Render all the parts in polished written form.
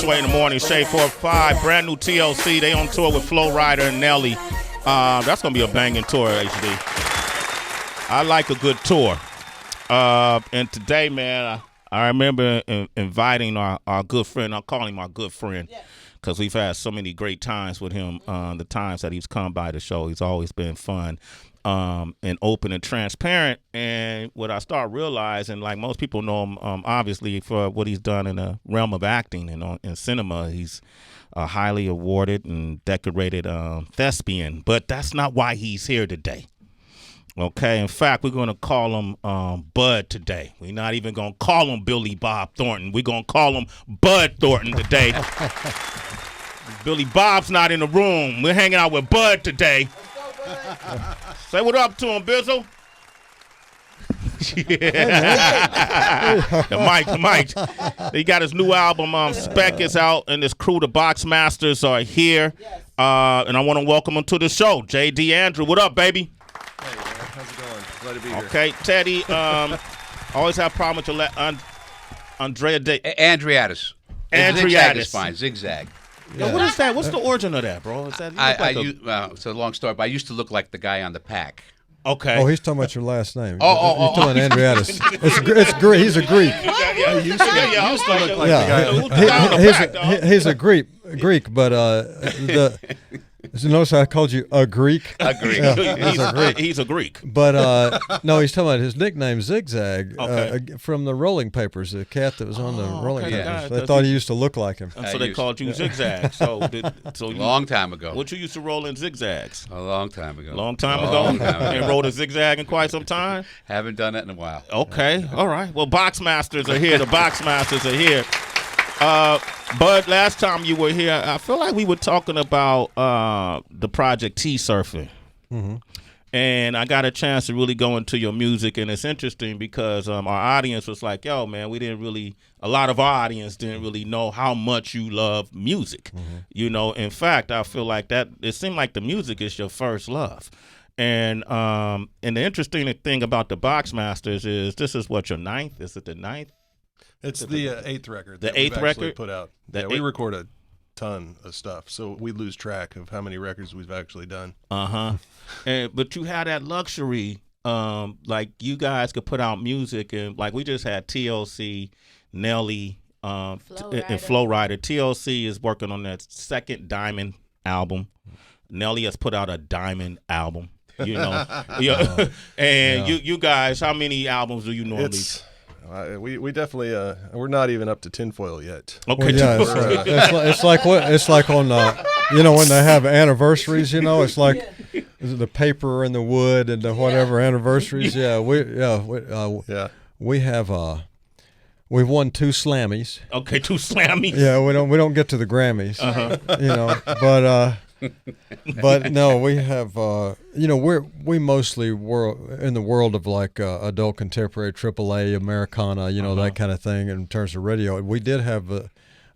Sway in the morning, Shade 4-5, brand new TLC. They on tour with Flo Rida and Nelly. That's gonna be a banging tour, HD. I like a good tour. And today, man, I remember inviting our good friend. I'll call him our good friend because we've had so many great times with him. The times that he's come by the show, he's always been fun. And open and transparent. And what I start realizing, like most people know him, obviously for what he's done in the realm of acting and in cinema, he's a highly awarded and decorated thespian. But that's not why he's here today. Okay, in fact, we're going to call him Bud today. We're not even going to call him Billy Bob Thornton. We're going to call him Bud Thornton today. Billy Bob's not in the room. We're hanging out with Bud today. Say what up to him, Bizzle. The mic. He got his new album, Spec is out, and his crew, the Boxmasters, are here. And I want to welcome him to the show. JD Andrew, what up, baby? Hey, man. How's it going? Glad to be here. Okay, Teddy, always have a problem with your Andrea Day. Andreatis. Zigzag is fine. Zigzag. Yeah. What is that? What's the origin of that, bro? Is that it's a long story, but I used to look like the guy on the pack. Okay. Oh, he's talking about your last name. Oh. He's talking Andreatis. It's Greek. He's a Greek. He's a Greek, but notice I called you a Greek. A Greek. Yeah, he's a Greek. But no, he's talking about his nickname Zigzag from the Rolling Papers, the cat that was on the Rolling Papers. Yeah. They thought he used to look like him. And so they called you Zigzag. So long time ago. What you used to roll in zigzags? A long time ago. Long time ago? Ain't rolled a zigzag in quite some time? Haven't done that in a while. Okay. All right. Well, Boxmasters are here. The Boxmasters are here. Bud, last time you were here, I feel like we were talking about the project T-Surfing. Mm-hmm. And I got a chance to really go into your music, and it's interesting because our audience was like, yo, man, a lot of our audience didn't really know how much you love music. Mm-hmm. You know, in fact, I feel like it seemed like the music is your first love. And the interesting thing about the Boxmasters is this is what, your ninth? Is it the ninth? It's the eighth record. The eighth record put out. We record a ton of stuff, so we lose track of how many records we've actually done. But you had that luxury, like you guys could put out music, and like we just had TLC, Nelly, and Flo Rida. TLC is working on that second Diamond album. Nelly has put out a Diamond album. You know, you guys, how many albums do you normally? We definitely we're not even up to tinfoil yet. Okay, well, yeah, it's like on when they have anniversaries, it's like the paper and the wood and the whatever anniversaries. We have we've won 2 Slammies. Okay, 2 Slammies. Yeah, we don't get to the Grammys. But no, we have we mostly were in the world of like adult contemporary, AAA, Americana, that kind of thing. In terms of radio, we did have a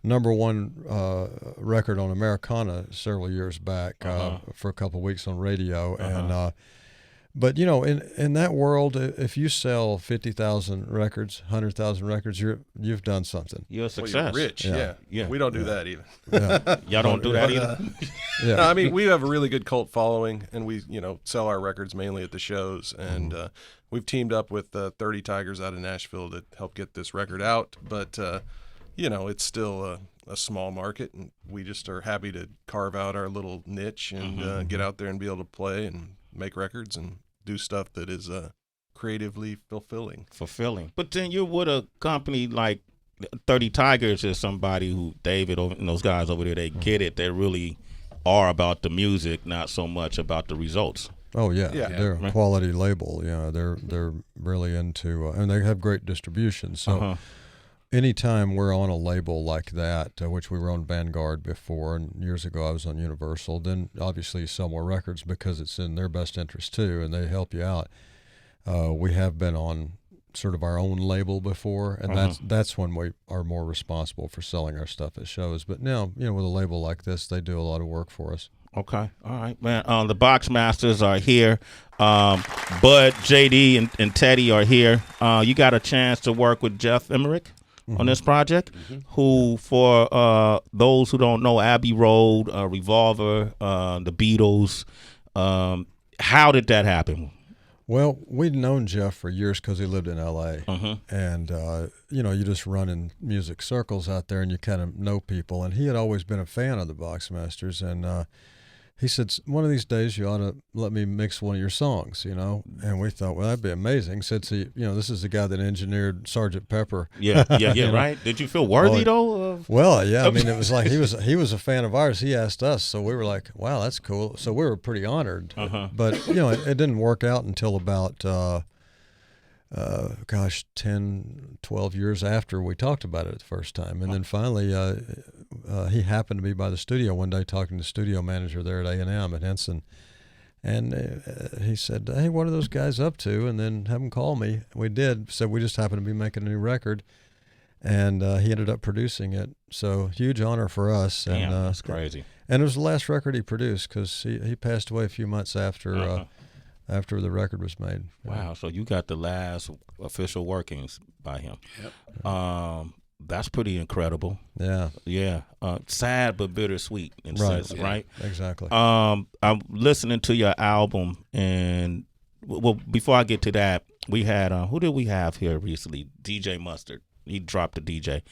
#1 record on Americana several years back for a couple of weeks on radio, and but in that world, if you sell 50,000 records, 100,000 records, you've done something. You're a success. Well, you're rich. Yeah. We don't do that either. Yeah. Y'all don't do that either. Yeah. No, I mean, we have a really good cult following, and we sell our records mainly at the shows, and we've teamed up with 30 Tigers out of Nashville to help get this record out, but it's still a small market, and we just are happy to carve out our little niche and get out there and be able to play and make records and do stuff that is creatively fulfilling. But then you're with a company like 30 Tigers is somebody who David and those guys over there, they get it. They really are about the music, not so much about the results. Oh yeah. They're a quality label. They're really into, and they have great distribution. So anytime we're on a label like that, which we were on Vanguard before, and years ago I was on Universal, then obviously you sell more records because it's in their best interest too, and they help you out. We have been on sort of our own label before, and that's when we are more responsible for selling our stuff at shows. But now, with a label like this, they do a lot of work for us. Okay. All right, man. The Boxmasters are here. Bud, JD, and Teddy are here. You got a chance to work with Jeff Emmerich? on this project. Who, for those who don't know, Abbey Road, Revolver, the Beatles. How did that happen? Well, we'd known Jeff for years because he lived in L.A. And, you just run in music circles out there and you kind of know people. And he had always been a fan of the Boxmasters. And he said, one of these days you ought to let me mix one of your songs, And we thought, well, that'd be amazing since this is the guy that engineered Sgt. Pepper. Yeah, right? Did you feel worthy, though? Well, yeah. I mean, it was like he was a fan of ours. He asked us, so we were like, wow, that's cool. So we were pretty honored. But, it didn't work out until about, 10, 12 years after we talked about it the first time. And then finally he happened to be by the studio one day talking to the studio manager there at A&M at Henson. And he said, hey, what are those guys up to? And then have them call me. We did. So we just happened to be making a new record. And he ended up producing it. So huge honor for us. Damn, and that's crazy. And it was the last record he produced because he passed away a few months after after the record was made. Wow, so you got the last official workings by him. Yep. That's pretty incredible. Yeah. Yeah. Sad but bittersweet in a sense, right? Exactly. I'm listening to your album, and before I get to that, we had who did we have here recently? DJ Mustard. He dropped a DJ,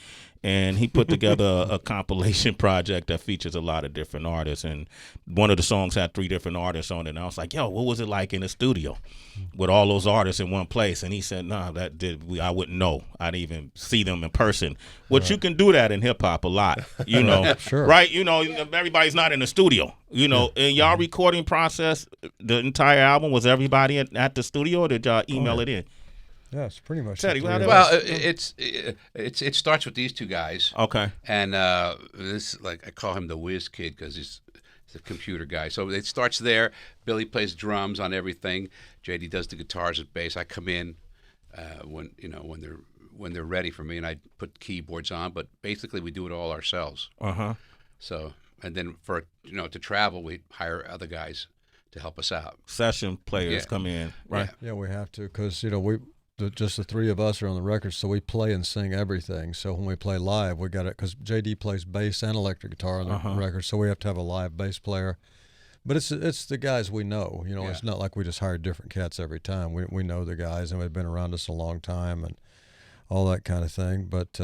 and he put together a compilation project that features a lot of different artists. And one of the songs had 3 different artists on it. And I was like, yo, what was it like in the studio with all those artists in one place? And he said, nah, I wouldn't know. I'd even see them in person. Which you can do that in hip hop a lot, Sure. Right? Everybody's not in the studio. In y'all recording process, the entire album, was everybody at the studio, or did y'all email it in? Yeah, it's pretty much. Teddy, well, it starts with these 2 guys. Okay. And this, like, I call him the whiz kid because he's a computer guy. So it starts there. Billy plays drums on everything. JD does the guitars and bass. I come in when they're ready for me, and I put keyboards on. But basically, we do it all ourselves. So, and then for to travel, we hire other guys to help us out. Session players come in, right? Yeah, we have to because just the 3 of us are on the record, so we play and sing everything. So when we play live, we got it because JD plays bass and electric guitar on the record, so we have to have a live bass player. But it's the guys we know. It's not like we just hire different cats every time. We know the guys, and they've been around us a long time and all that kind of thing. But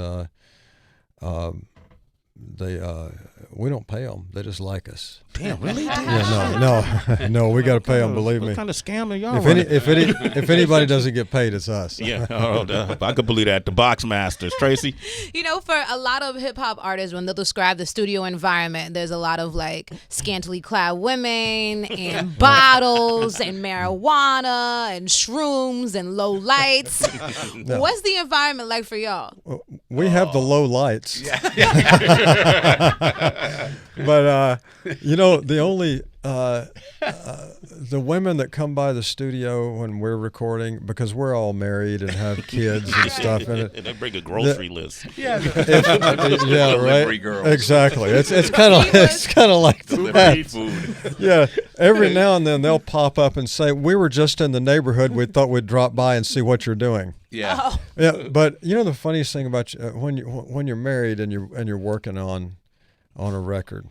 we don't pay them. They just like us. Damn, really? Yeah, no, we got to pay them. Believe me. What kind of scam are y'all? If anybody doesn't get paid, it's us. Yeah, I could believe that. The Boxmasters, Tracy. For a lot of hip hop artists, when they'll describe the studio environment, there's a lot of like scantily clad women and bottles and marijuana and shrooms and low lights. No. What's the environment like for y'all? We have the low lights. But the only the women that come by the studio when we're recording, because we're all married and have kids and stuff, and they bring a grocery list. Yeah, right. Girls. Exactly. It's kind of like that. Food. Yeah. Every now and then they'll pop up and say, "We were just in the neighborhood. We thought we'd drop by and see what you're doing." Yeah. Oh. Yeah. But the funniest thing about when you're married and you're working on a record,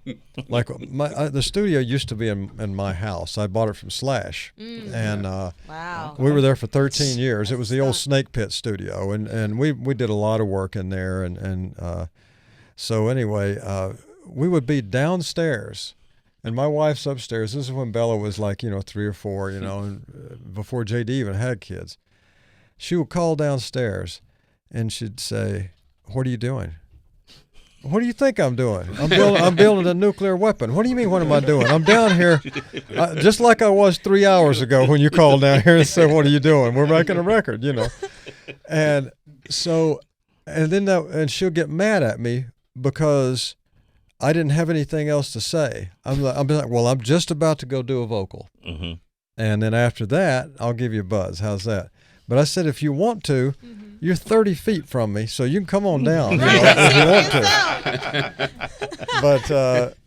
like the studio used to be in my house. I bought it from Slash, and Wow. we were there for 13 years. It was the old Snake Pit studio, and we did a lot of work in there, and so anyway, we would be downstairs, and my wife's upstairs. This is when Bella was like 3 or 4, and before JD even had kids. She would call downstairs, and she'd say, "What are you doing?" "What do you think I'm doing?" I'm building a nuclear weapon." "What do you mean, what am I doing?" "I'm down here just like I was 3 hours ago when you called down here and said, 'What are you doing?'" "We're making a record, And so, and she'll get mad at me because I didn't have anything else to say. I'm like, "Well, I'm just about to go do a vocal. Mm-hmm. And then after that, I'll give you a buzz. How's that?" But I said, if you want to, you're 30 feet from me, so you can come on down if you want to.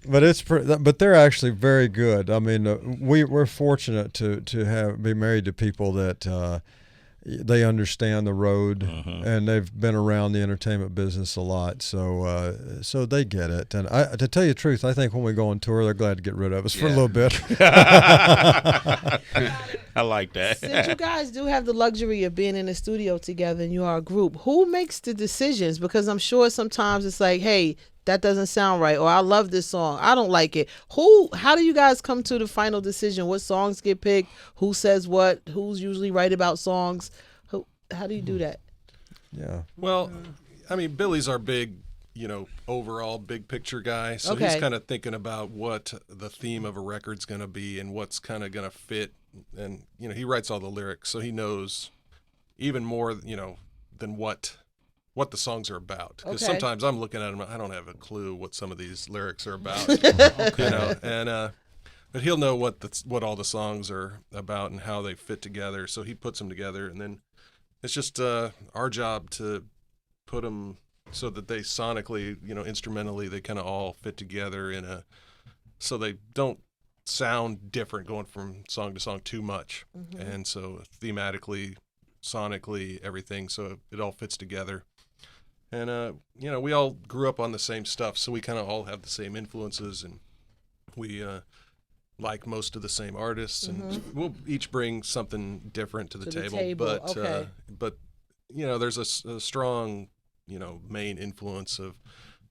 But they're actually very good. I mean, we're fortunate to be married to people that they understand the road, and they've been around the entertainment business a lot, so so they get it. And to tell you the truth, I think when we go on tour, they're glad to get rid of us for a little bit. I like that. Since you guys do have the luxury of being in the studio together and you are a group, who makes the decisions? Because I'm sure sometimes it's like, hey, that doesn't sound right, or I love this song, I don't like it. How do you guys come to the final decision? What songs get picked? Who says what? Who's usually right about songs? How do you do that? Yeah. Well, I mean, Billy's our big, overall big picture guy. So he's kind of thinking about what the theme of a record's going to be and what's kind of going to fit. And, he writes all the lyrics, so he knows even more, than what the songs are about. Because sometimes I'm looking at them, I don't have a clue what some of these lyrics are about. But he'll know what all the songs are about and how they fit together. So he puts them together, and then it's just our job to put them so that they sonically, instrumentally, they kind of all fit together so they don't sound different going from song to song too much. And so thematically, sonically, everything, so it all fits together. And, we all grew up on the same stuff, so we kind of all have the same influences, and we like most of the same artists, and we'll each bring something different to the table. But there's a strong, main influence of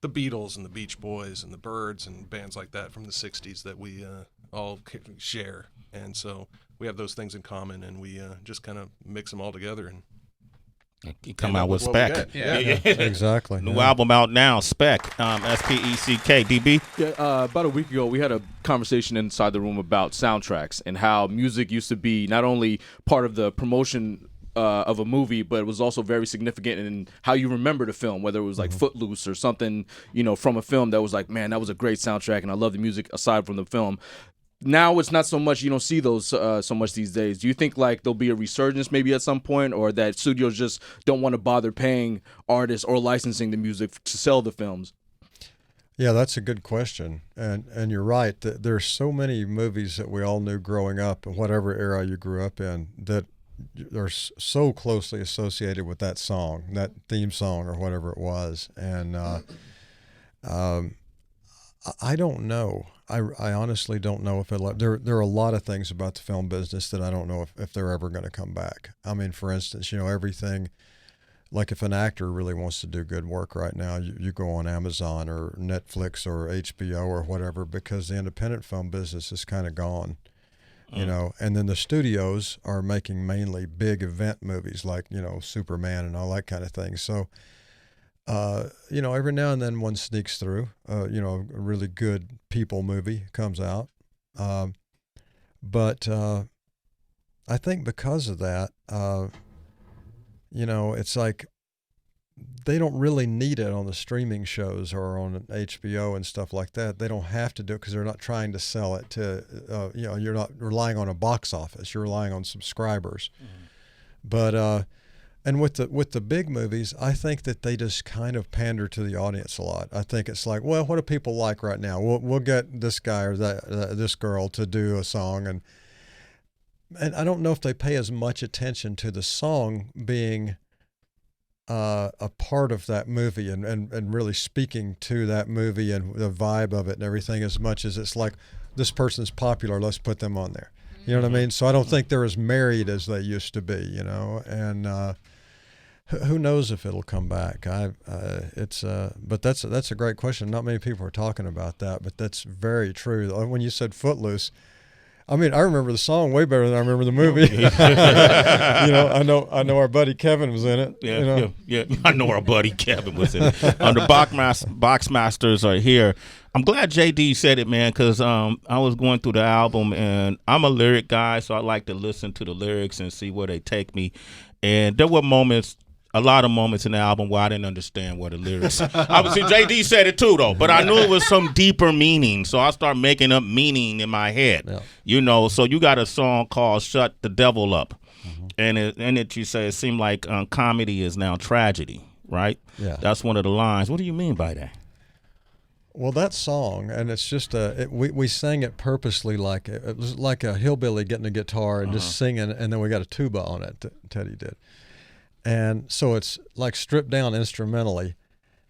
the Beatles and the Beach Boys and the Byrds and bands like that from the 60s that we all share. And so we have those things in common, and we just kind of mix them all together and you come out with Spec. Yeah. Exactly. New album out now, Spec, SPECK. DB? Yeah, about a week ago, we had a conversation inside the room about soundtracks and how music used to be not only part of the promotion of a movie, but it was also very significant in how you remember the film, whether it was like Footloose or something, from a film that was like, man, that was a great soundtrack, and I love the music aside from the film. Now it's not so much, you don't see those so much these days. Do you think like there'll be a resurgence maybe at some point, or that studios just don't want to bother paying artists or licensing the music to sell the films? Yeah, that's a good question. And you're right. There's so many movies that we all knew growing up, in whatever era you grew up in, that are so closely associated with that song, that theme song or whatever it was. And I don't know. I honestly don't know if it'll. There are a lot of things about the film business that I don't know if they're ever going to come back. I mean, for instance, everything, like if an actor really wants to do good work right now, you go on Amazon or Netflix or HBO or whatever, because the independent film business is kind of gone, and then the studios are making mainly big event movies like, Superman and all that kind of thing. So, every now and then one sneaks through, a really good people movie comes out. But I think because of that, it's like they don't really need it on the streaming shows or on HBO and stuff like that. They don't have to do it because they're not trying to sell it to, you're not relying on a box office. You're relying on subscribers. But, and with the big movies, I think that they just kind of pander to the audience a lot. I think it's like, well, what do people like right now? We'll get this guy or this girl to do a song, and I don't know if they pay as much attention to the song being a part of that movie and really speaking to that movie and the vibe of it and everything, as much as it's like, this person's popular, let's put them on there. You know what I mean? So I don't think they're as married as they used to be, and who knows if it'll come back? But that's a great question. Not many people are talking about that, but that's very true. When you said Footloose, I mean, I remember the song way better than I remember the movie. I know our buddy Kevin was in it. Yeah. I know our buddy Kevin was in it. The Boxmasters are here. I'm glad JD said it, man, because I was going through the album, and I'm a lyric guy, so I like to listen to the lyrics and see where they take me. And there were a lot of moments in the album where I didn't understand what the lyrics. Obviously, JD said it too, though, but I knew it was some deeper meaning, so I started making up meaning in my head. Yeah. So you got a song called "Shut the Devil Up," and in it you say it seemed like comedy is now tragedy, right? Yeah. That's one of the lines. What do you mean by that? Well, that song, and it's just we sang it purposely like it was like a hillbilly getting a guitar and just singing, and then we got a tuba on it. Teddy did, and so it's like stripped down instrumentally,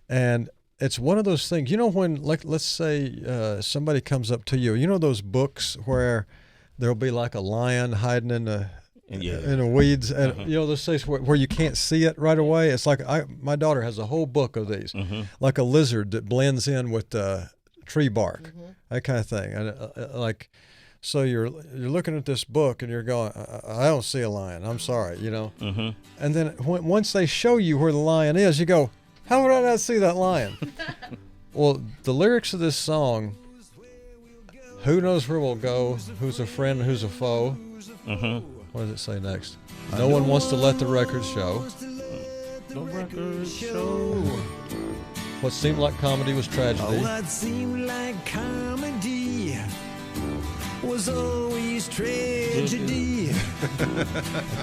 and it's one of those things. You know, when let's say somebody comes up to you, you know those books where there'll be like a lion hiding in the weeds, and you know those things where you can't see it right away. It's like my daughter has a whole book of these, like a lizard that blends in with the tree bark, that kind of thing. And like, so you're looking at this book and you're going, I don't see a lion. I'm sorry, you know. And then once they show you where the lion is, you go, how would I not see that lion? Well, the lyrics of this song, who knows where we'll go, who's a friend, who's a foe. What does it say next? No one wants to let the records show. The records show. What seemed like comedy was tragedy. What seemed like comedy was always tragedy.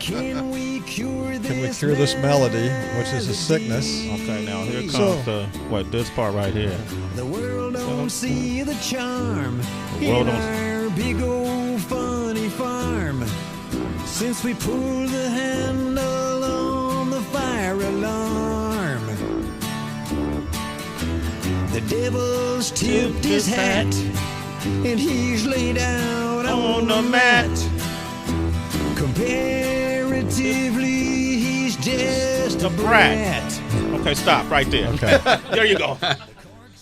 Can we cure this malady, which is a sickness? Okay, now here comes this part right here. The world don't see the charm world in our big old funny farm. Since we pulled the handle on the fire alarm, the devil's tipped his hat, and he's laid out on the mat. Comparatively, he's just a brat. Okay, stop right there. Okay. There you go.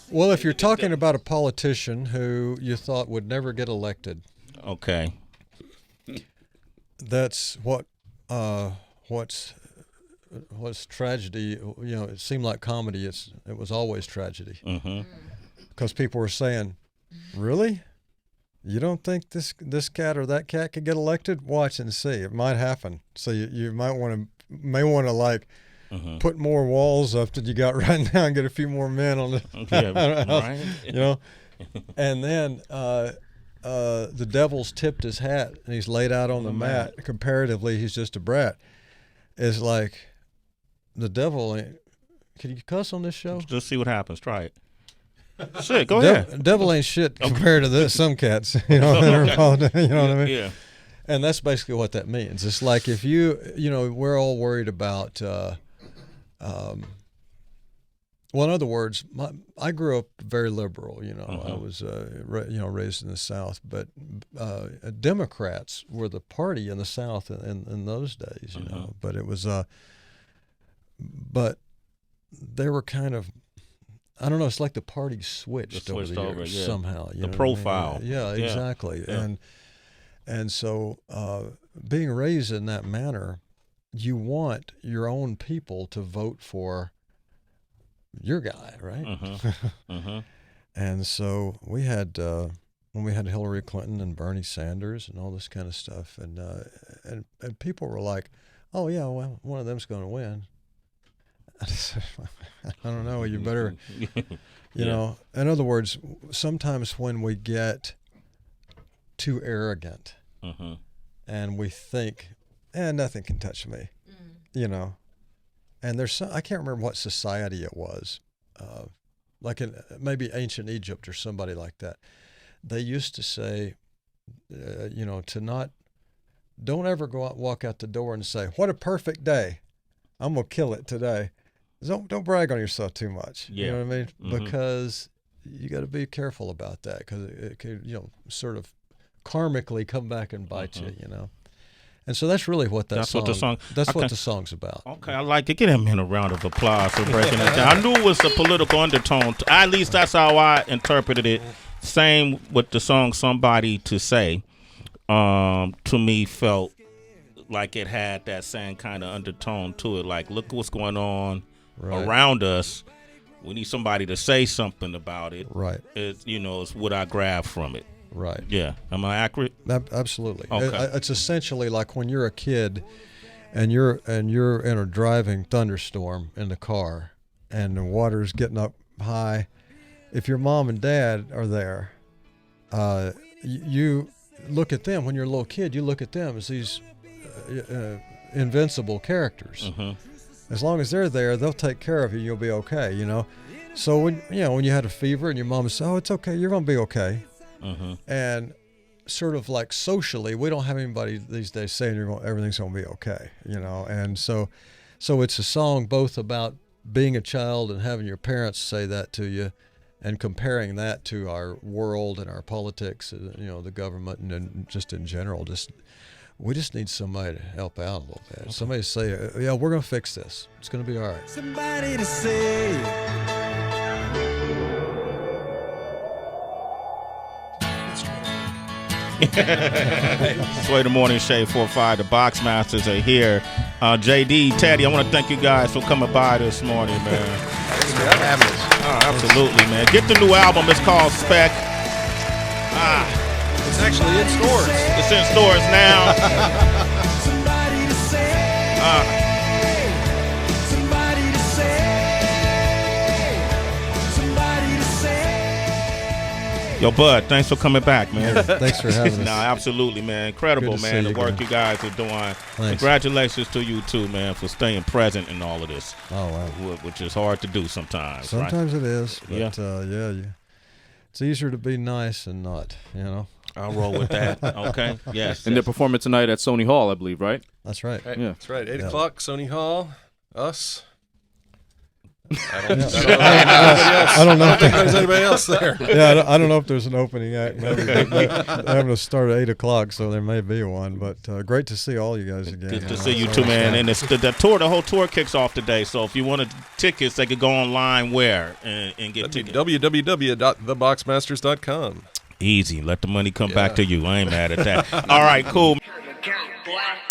Well, if you're talking about a politician who you thought would never get elected, okay, that's what's tragedy. You know, it seemed like comedy. It was always tragedy. Because people were saying, really? You don't think this cat or that cat could get elected? Watch and see. It might happen. So you may want to like put more walls up that you got right now and get a few more men on the right. You know. And then the devil's tipped his hat and he's laid out on the mat. Comparatively, he's just a brat. It's like the devil ain't. Can you cuss on this show? Just see what happens. Try it. Shit, go ahead. Devil ain't shit compared to this. Some cats, you know, you know what I mean? Yeah. And that's basically what that means. It's like if you know, we're all worried about. Well, in other words, I grew up very liberal. You know, I was raised in the South, but Democrats were the party in the South in those days. You know, but it was but they were kind of. I don't know. It's like the party switched over the years somehow. You the know profile. What I mean? Yeah, exactly. Yeah. And so being raised in that manner, you want your own people to vote for your guy, right? And so we had when we had Hillary Clinton and Bernie Sanders and all this kind of stuff, and people were like, "Oh yeah, well one of them's going to win." I don't know. You better, you know. In other words, sometimes when we get too arrogant and we think, nothing can touch me, you know. And there's I can't remember what society it was, like in maybe ancient Egypt or somebody like that. They used to say, you know, don't ever walk out the door and say, "What a perfect day! I'm gonna kill it today." Don't brag on yourself too much. Yeah. You know what I mean? Because you got to be careful about that because it could, you know, sort of karmically come back and bite you, you know. And so that's really what that's what the song's about. Okay, I like it. Give him a round of applause for breaking it down. I knew it was a political undertone. At least that's how I interpreted it. Same with the song "Somebody to Say." To me, felt like it had that same kind of undertone to it. Like, look what's going on. Right. Around us, we need somebody to say something about it. Right. It's what I grab from it. Right. Yeah. Am I accurate? Absolutely. Okay. It's essentially like when you're a kid, and you're in a driving thunderstorm in the car, and the water's getting up high. If your mom and dad are there, you look at them when you're a little kid. You look at them as these invincible characters. As long as they're there, they'll take care of you. You'll be okay, you know. So when you had a fever and your mom said, "Oh, it's okay, you're gonna be okay," and sort of like socially, we don't have anybody these days saying everything's gonna be okay, and so it's a song both about being a child and having your parents say that to you, and comparing that to our world and our politics, the government, and just in general, we just need somebody to help out a little bit. Okay. Somebody to say, "Yeah, we're gonna fix this. It's gonna be all right." Somebody to say. Sway the Morning Shade 4-5. The Boxmasters are here. JD, Teddy, I want to thank you guys for coming by this morning, man. Thanks for having us. Oh, absolutely, man. Get the new album. It's called Spec. It's actually in stores. It's in stores now. Somebody to say. Somebody to say. Somebody to say. Yo, Bud, thanks for coming back, man. Yeah, thanks for having us. No, absolutely, man. Incredible, Good to man, see the you work again. you guys are doing. Thanks. Congratulations to you, too, man, for staying present in all of this. Oh, wow. Which is hard to do sometimes, right? Sometimes it is, but Yeah. it's easier to be nice and not, I'll roll with that. Okay. Yes. And they're performing tonight at Sony Hall, I believe, right? That's right. Right, Yeah. That's right. 8 Yeah. o'clock, Sony Hall, us. I don't know. I don't think there's anybody else there. Yeah, I don't know if there's an opening act. Maybe they're having to start at 8 o'clock, so there may be one. But great to see all you guys again. Good to see you too, man. And the whole tour kicks off today. So if you wanted tickets, they could go online and get tickets. www.theboxmasters.com. Easy. Let the money come back to you. I ain't mad at that. All right, cool. Black